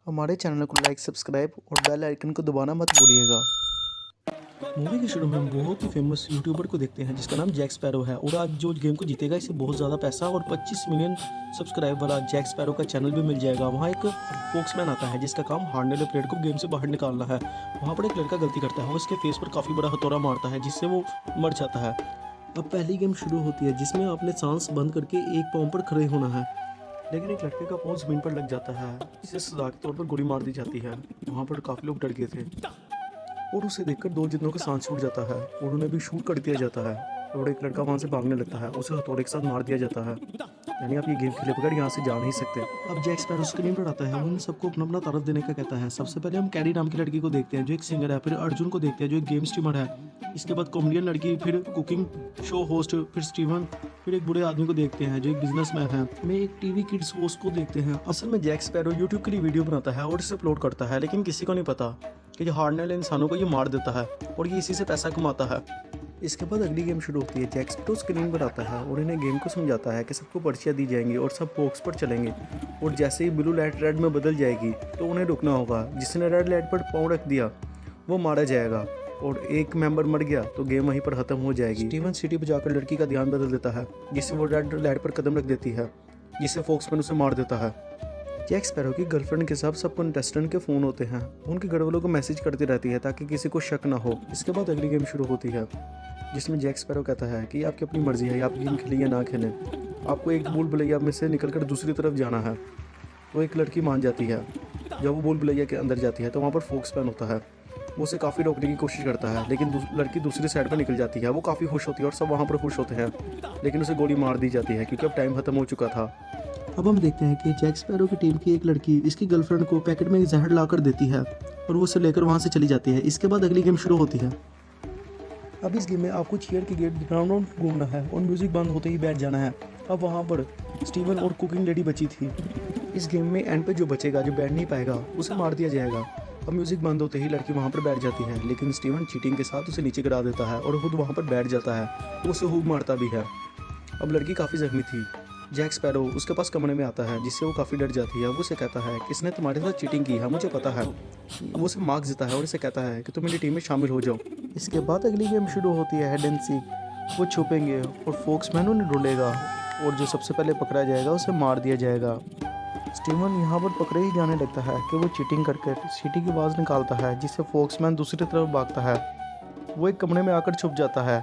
हमारे चैनल को like, subscribe और बेल आइकन को दबाना मत भूलिएगा। मूवी के शुरू में हम बहुत ही फेमस यूट्यूबर को देखते हैं जिसका नाम जैक स्पैरो है और आज जो गेम को जीतेगा इसे बहुत ज़्यादा पैसा और 25 मिलियन सब्सक्राइबर वाला जैक स्पैरो का चैनल भी मिल जाएगा। वहाँ एक स्पोक्समैन आता है जिसका काम हारने वाले प्लेयर को गेम से बाहर निकालना है। वहाँ पर एक लड़का गलती करता है, वो इसके फेस पर काफ़ी बड़ा हथौड़ा मारता है जिससे वो मर जाता है। अब पहली गेम शुरू होती है जिसमें आपने सांस बंद करके एक पाँव पर खड़े होना है, लेकिन एक लड़के का पाँव जमीन पर लग जाता है, इसे सजा के तौर पर गोली मार दी जाती है। वहाँ पर काफ़ी लोग डर गए थे और उसे देखकर दो जनों का सांस छूट जाता है और उन्हें भी शूट कर दिया जाता है और एक लड़का वहाँ से भागने लगता है, उसे हथौड़े के साथ मार दिया जाता है। यानी आप ये गेम खेले बगैर यहाँ से जा नहीं सकते। अब जैक स्पैरो स्क्रीन पर आता है, उन सबको अपना अपना तारफ देने का कहता है। सबसे पहले हम कैरी नाम की लड़की को देखते हैं जो एक सिंगर है, फिर अर्जुन को देखते हैं जो एक गेम स्ट्रीमर है, इसके बाद कॉमेडियन लड़की, फिर कुकिंग शो होस्ट, फिर स्टीवन, फिर एक बूढ़े आदमी को देखते हैं जो एक बिजनेसमैन है। मैं एक टीवी किड्स होस्ट को देखते हैं। असल में जैक स्पैरो यूट्यूब के लिए वीडियो बनाता है और इसे अपलोड करता है, लेकिन किसी को नहीं पता कि जो हारने वाले इंसानों को ये मार देता है और ये इसी से पैसा कमाता है। इसके बाद अगली गेम शुरू होती है। जैक स्पैरो स्क्रीन पर आता है और इन्हें गेम को समझाता है कि सबको पर्चियाँ दी जाएंगी और सब बॉक्स पर चलेंगे और जैसे ही ब्लू लाइट रेड में बदल जाएगी तो उन्हें रुकना होगा। जिसने रेड लाइट पर पाँव रख दिया वो मारा जाएगा और एक मेंबर मर गया तो गेम वहीं पर खत्म हो जाएगी। स्टीवन सीटी बजाकर लड़की का ध्यान बदल देता है जिससे वो रेड लाइट पर कदम रख देती है, जिससे फोक्समैन उसे मार देता है। जैक स्पैरो की गर्लफ्रेंड के साथ सब कंटेस्टेंट के फ़ोन होते हैं, उनके घर वालों को मैसेज करती रहती है ताकि किसी को शक ना हो। इसके बाद अगली गेम शुरू होती है जिसमें जैक स्पैरो कहता है कि आपकी अपनी मर्जी है, आप गेम खेलें या ना खेलें, आपको एक भूल भुलैया में से निकलकर दूसरी तरफ जाना है। तो एक लड़की मान जाती है। जब वो भूल भुलैया के अंदर जाती है तो वहाँ पर फोक्समैन होता है, वो उसे काफ़ी रोकने की कोशिश करता है, लेकिन लड़की दूसरी साइड पर निकल जाती है। वो काफ़ी खुश होती है और सब वहाँ पर खुश होते हैं, लेकिन उसे गोली मार दी जाती है क्योंकि अब टाइम खत्म हो चुका था। अब हम देखते हैं कि जैक स्पैरो की टीम की एक लड़की इसकी गर्लफ्रेंड को पैकेट में जहर ला कर देती है और वो उसे लेकर वहाँ से चली जाती है। इसके बाद अगली गेम शुरू होती है। अब इस गेम में आपको चेयर के गेट ग्राउंड राउंड घूमना है और म्यूज़िक बंद होते ही बैठ जाना है। अब वहाँ पर स्टीवन और कुकिंग लेडी बची थी। इस गेम में एंड पे जो बचेगा, जो बैठ नहीं पाएगा, उसे मार दिया जाएगा। अब म्यूज़िक बंद होते ही लड़की वहाँ पर बैठ जाती है, लेकिन स्टीवन चीटिंग के साथ उसे नीचे गिरा देता है और खुद वहाँ पर बैठ जाता है, वो उसे खूब मारता भी है। अब लड़की काफ़ी जख्मी थी। जैक स्पैरो उसके पास कमरे में आता है जिससे वो काफ़ी डर जाती है। वो उसे कहता है कि इसने तुम्हारे साथ चीटिंग की है, मुझे पता है। वो उसे मार्क्स देता है और इसे कहता है कि तुम मेरी टीम में शामिल हो जाओ। इसके बाद अगली गेम शुरू होती है, हाइड एंड सीक। वो छुपेंगे और फोक्समैन उन्हें ढूंढेगा और जो सबसे पहले पकड़ा जाएगा उसे मार दिया जाएगा। स्टीवन यहाँ पर पकड़े ही जाने लगता है कि वो चीटिंग करके सीटी की आवाज़ निकालता है जिससे फोक्समैन दूसरी तरफ भागता है। वो एक कमरे में आकर छुप जाता है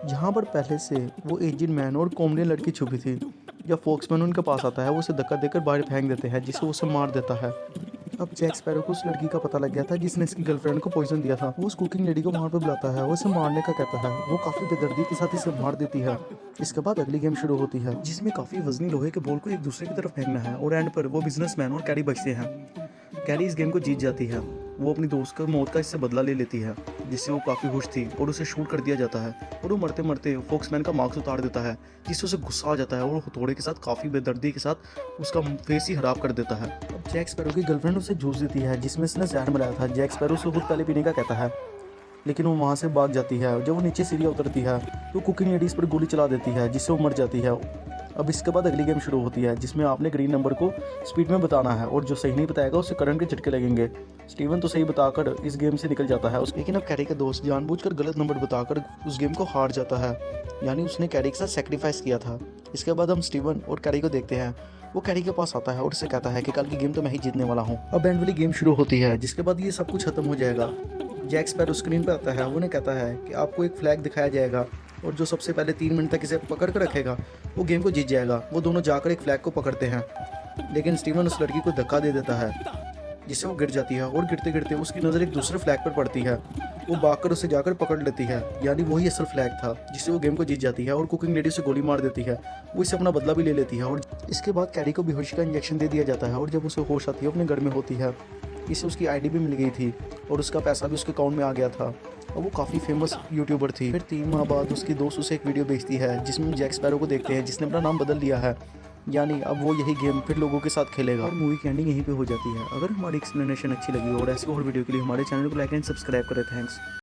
जहाँ पर पहले से वो एजेड मैन और कॉमेडियन लड़की छुपी थी। जब फोक्समैन उनके पास आता है वो उसे धक्का देकर बाहर फेंक देते हैं जिससे उसे मार देता है। अब जैक स्पैरो को उस लड़की का पता लग गया था जिसने इसकी गर्लफ्रेंड को पॉइजन दिया था। वो उस कुकिंग लेडी को वहाँ पर बुलाता है, वो उसे मारने का कहता है। वो काफ़ी बेदर्दी के साथ इसे मार देती है। इसके बाद अगली गेम शुरू होती है जिसमें काफ़ी वजनी लोहे के बॉल को एक दूसरे की तरफ फेंकना है और एंड पर वो बिजनेसमैन और कैरी बचते हैं। कैरी इस गेम को जीत जाती है। वो अपनी दोस्त का मौत का इससे बदला ले लेती है जिससे वो काफ़ी खुश थी और उसे शूट कर दिया जाता है और वो मरते मरते फोक्समैन का मार्क्स उतार देता है जिससे उसे गुस्सा आ जाता है और वो हथौड़े के साथ काफ़ी बेदर्दी के साथ उसका फेस ही खराब कर देता है। अब जैक स्पैरो की गर्लफ्रेंड उसे जूस देती है जिसमें इसने जहर मिलाया था। जैक स्पैरो उसे खुद पहले पीने का कहता है, लेकिन वो वहाँ से भाग जाती है। जब वो नीचे सीढ़ियाँ उतरती है तो कुकिंग लेडीज पर गोली चला देती है जिससे वो मर जाती है। अब इसके बाद अगली गेम शुरू होती है जिसमें आपने ग्रीन नंबर को स्पीड में बताना है और जो सही नहीं बताएगा उसे करंट के झटके लगेंगे। स्टीवन तो सही बताकर इस गेम से निकल जाता है, लेकिन अब कैरी का दोस्त जानबूझकर गलत नंबर बताकर उस गेम को हार जाता है, यानी उसने कैरी के साथ सेक्रीफाइस किया था। इसके बाद हम स्टीवन और कैरी को देखते हैं। वो कैरी के पास आता है और उससे कहता है कि कल की गेम तो मैं ही जीतने वाला हूँ। अब एंड वाली गेम शुरू होती है जिसके बाद ये सब कुछ खत्म हो जाएगा। जैक स्पैरो स्क्रीन पर आता है, वो उन्हें कहता है कि आपको एक फ्लैग दिखाया जाएगा और जो सबसे पहले 3 मिनट तक इसे पकड़ कर रखेगा वो गेम को जीत जाएगा। वो दोनों जाकर एक फ्लैग को पकड़ते हैं, लेकिन स्टीवन उस लड़की को धक्का दे देता है जिससे वो गिर जाती है और गिरते गिरते उसकी नज़र एक दूसरे फ्लैग पर पड़ती है। वो भागकर उसे जाकर पकड़ लेती है, यानी वही असल फ्लैग था जिससे वो गेम को जीत जाती है और कुकिंग लेडी से गोली मार देती है। वो इससे अपना बदला भी ले लेती है और इसके बाद कैरी को बेहोशी का इंजेक्शन दे दिया जाता है और जब उसे होश आती है अपने घर में होती है। इससे उसकी आईडी भी मिल गई थी और उसका पैसा भी उसके अकाउंट में आ गया था और वो काफ़ी फेमस यूट्यूबर थी। फिर 3 माह बाद उसकी दोस्त उसे एक वीडियो भेजती है जिसमें जैक स्पैरो को देखते हैं जिसने अपना नाम बदल लिया है, यानी अब वो यही गेम फिर लोगों के साथ खेलेगा और मूवी की एंडिंग यहीं पे हो जाती है। अगर हमारी एक्सप्लेनेशन अच्छी लगी और ऐसे और वीडियो के लिए हमारे चैनल को लाइक एंड सब्सक्राइब करें। थैंक्स।